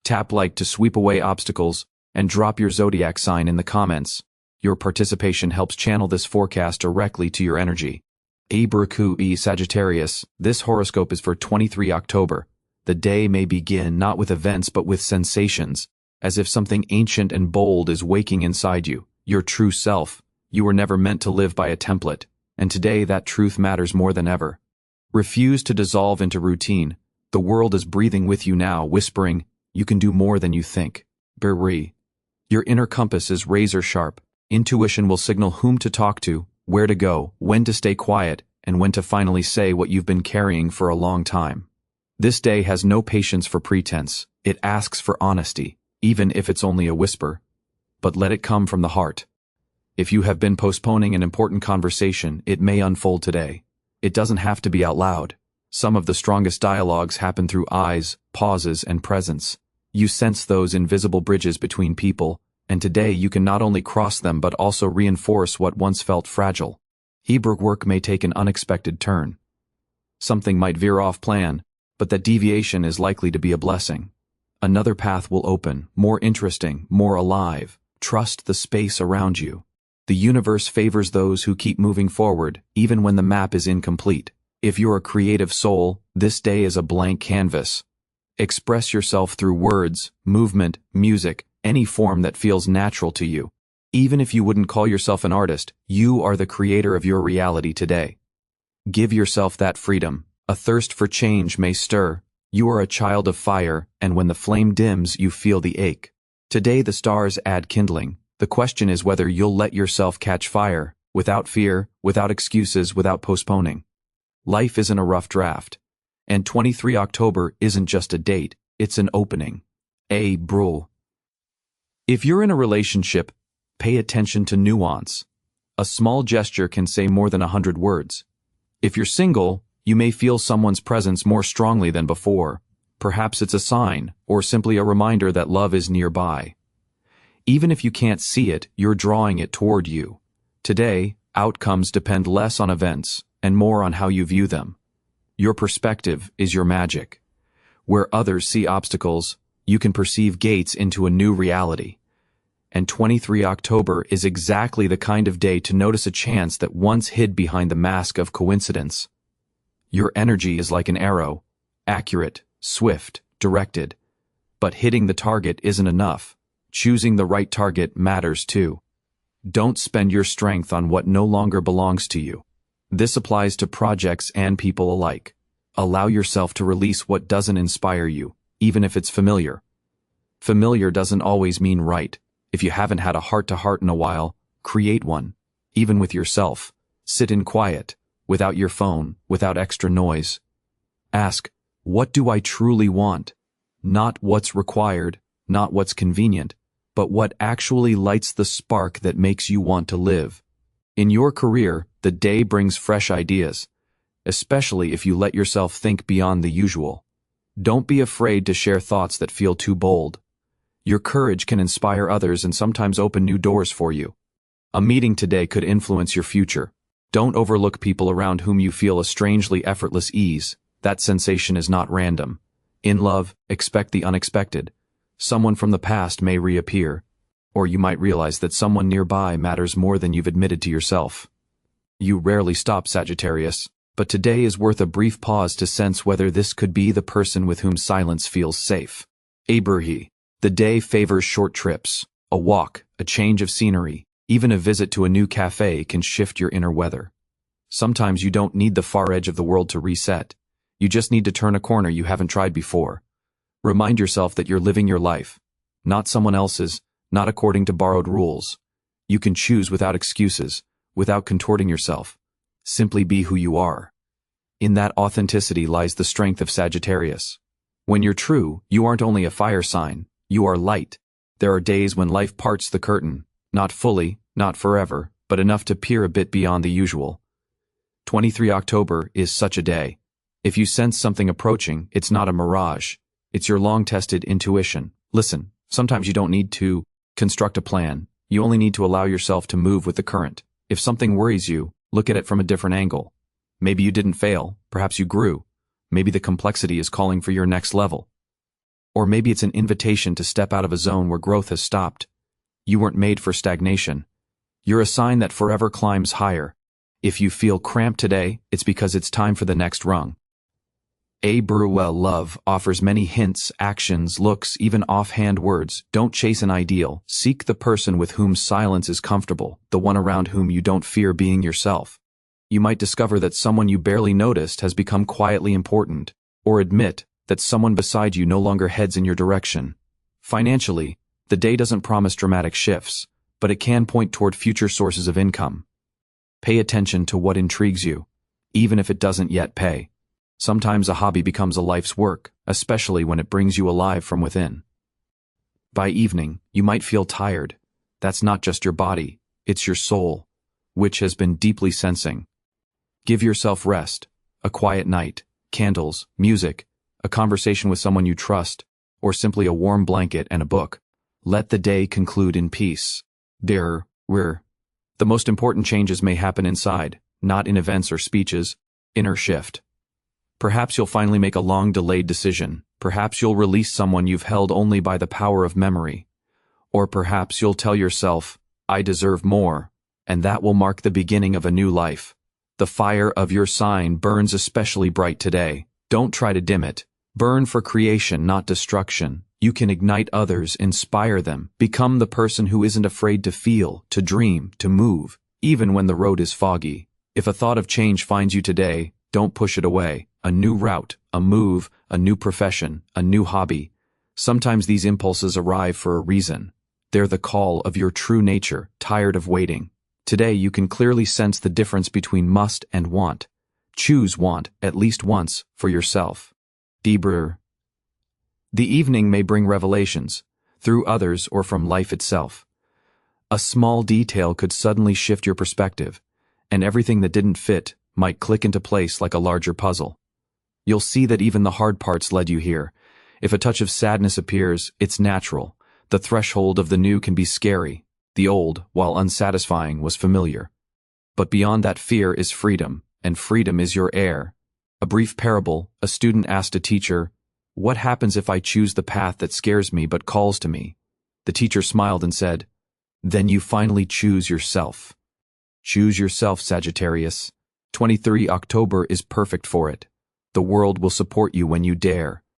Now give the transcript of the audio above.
Tap like to sweep away obstacles, and drop your zodiac sign in the comments. Your participation helps channel this forecast directly to your energy. Abraku Sagittarius, this horoscope is for 23 October. The day may begin not with events but with sensations, as if something ancient and bold is waking inside you, your true self. You were never meant to live by a template, and today that truth matters more than ever. Refuse to dissolve into routine. The world is breathing with you now, whispering, you can do more than you think. Beri. Your inner compass is razor sharp. Intuition will signal whom to talk to, where to go, when to stay quiet, and when to finally say what you've been carrying for a long time. This day has no patience for pretense. It asks for honesty, even if it's only a whisper. But let it come from the heart. If you have been postponing an important conversation, it may unfold today. It doesn't have to be out loud. Some of the strongest dialogues happen through eyes, pauses, and presence. You sense those invisible bridges between people, and today you can not only cross them but also reinforce what once felt fragile. Hebrew work may take an unexpected turn. Something might veer off plan, but that deviation is likely to be a blessing. Another path will open, more interesting, more alive. Trust the space around you. The universe favors those who keep moving forward, even when the map is incomplete. If you're a creative soul, this day is a blank canvas. Express yourself through words, movement, music, any form that feels natural to you. Even if you wouldn't call yourself an artist, you are the creator of your reality today. Give yourself that freedom. A thirst for change may stir. You are a child of fire, and when the flame dims, you feel the ache. Today the stars add kindling. The question is whether you'll let yourself catch fire, without fear, without excuses, without postponing. Life isn't a rough draft. And 23 October isn't just a date, it's an opening. Brule. If you're in a relationship, pay attention to nuance. A small gesture can say more than 100 words. If you're single, you may feel someone's presence more strongly than before. Perhaps it's a sign, or simply a reminder that love is nearby. Even if you can't see it, you're drawing it toward you. Today, outcomes depend less on events, and more on how you view them. Your perspective is your magic. Where others see obstacles, you can perceive gates into a new reality. And 23 October is exactly the kind of day to notice a chance that once hid behind the mask of coincidence. Your energy is like an arrow, accurate, swift, directed. But hitting the target isn't enough. Choosing the right target matters too. Don't spend your strength on what no longer belongs to you. This applies to projects and people alike. Allow yourself to release what doesn't inspire you, even if it's familiar. Familiar doesn't always mean right. If you haven't had a heart-to-heart in a while, create one. Even with yourself. Sit in quiet, without your phone, without extra noise. Ask, what do I truly want? Not what's required, not what's convenient, but what actually lights the spark that makes you want to live. In your career, the day brings fresh ideas, especially if you let yourself think beyond the usual. Don't be afraid to share thoughts that feel too bold. Your courage can inspire others and sometimes open new doors for you. A meeting today could influence your future. Don't overlook people around whom you feel a strangely effortless ease. That sensation is not random. In love, expect the unexpected. Someone from the past may reappear, or you might realize that someone nearby matters more than you've admitted to yourself. You rarely stop, Sagittarius, but today is worth a brief pause to sense whether this could be the person with whom silence feels safe. Abrahi. The day favors short trips. A walk, a change of scenery, even a visit to a new cafe can shift your inner weather. Sometimes you don't need the far edge of the world to reset. You just need to turn a corner you haven't tried before. Remind yourself that you're living your life, not someone else's, not according to borrowed rules. You can choose without excuses, without contorting yourself. Simply be who you are. In that authenticity lies the strength of Sagittarius. When you're true, you aren't only a fire sign, you are light. There are days when life parts the curtain, not fully, not forever, but enough to peer a bit beyond the usual. 23 October is such a day. If you sense something approaching, it's not a mirage. It's your long-tested intuition. Listen, sometimes you don't need to construct a plan. You only need to allow yourself to move with the current. If something worries you, look at it from a different angle. Maybe you didn't fail, perhaps you grew. Maybe the complexity is calling for your next level. Or maybe it's an invitation to step out of a zone where growth has stopped. You weren't made for stagnation. You're a sign that forever climbs higher. If you feel cramped today, it's because it's time for the next rung. A. Burwell Love offers many hints, actions, looks, even offhand words. Don't chase an ideal. Seek the person with whom silence is comfortable, the one around whom you don't fear being yourself. You might discover that someone you barely noticed has become quietly important, or admit that someone beside you no longer heads in your direction. Financially, the day doesn't promise dramatic shifts, but it can point toward future sources of income. Pay attention to what intrigues you, even if it doesn't yet pay. Sometimes a hobby becomes a life's work, especially when it brings you alive from within. By evening, you might feel tired. That's not just your body, it's your soul, which has been deeply sensing. Give yourself rest, a quiet night, candles, music, a conversation with someone you trust, or simply a warm blanket and a book. Let the day conclude in peace. The most important changes may happen inside, not in events or speeches. Inner shift. Perhaps you'll finally make a long-delayed decision. Perhaps you'll release someone you've held only by the power of memory. Or perhaps you'll tell yourself, I deserve more, and that will mark the beginning of a new life. The fire of your sign burns especially bright today. Don't try to dim it. Burn for creation, not destruction. You can ignite others, inspire them, become the person who isn't afraid to feel, to dream, to move, even when the road is foggy. If a thought of change finds you today, don't push it away. A new route, a move, a new profession, a new hobby. Sometimes these impulses arrive for a reason. They're the call of your true nature, tired of waiting. Today you can clearly sense the difference between must and want. Choose want, at least once, for yourself. The evening may bring revelations, through others or from life itself. A small detail could suddenly shift your perspective, and everything that didn't fit might click into place like a larger puzzle. You'll see that even the hard parts led you here. If a touch of sadness appears, it's natural. The threshold of the new can be scary. The old, while unsatisfying, was familiar. But beyond that fear is freedom, and freedom is your heir. A brief parable, a student asked a teacher, "What happens if I choose the path that scares me but calls to me?" The teacher smiled and said, "Then you finally choose yourself." Choose yourself, Sagittarius. 23 October is perfect for it. The world will support you when you dare.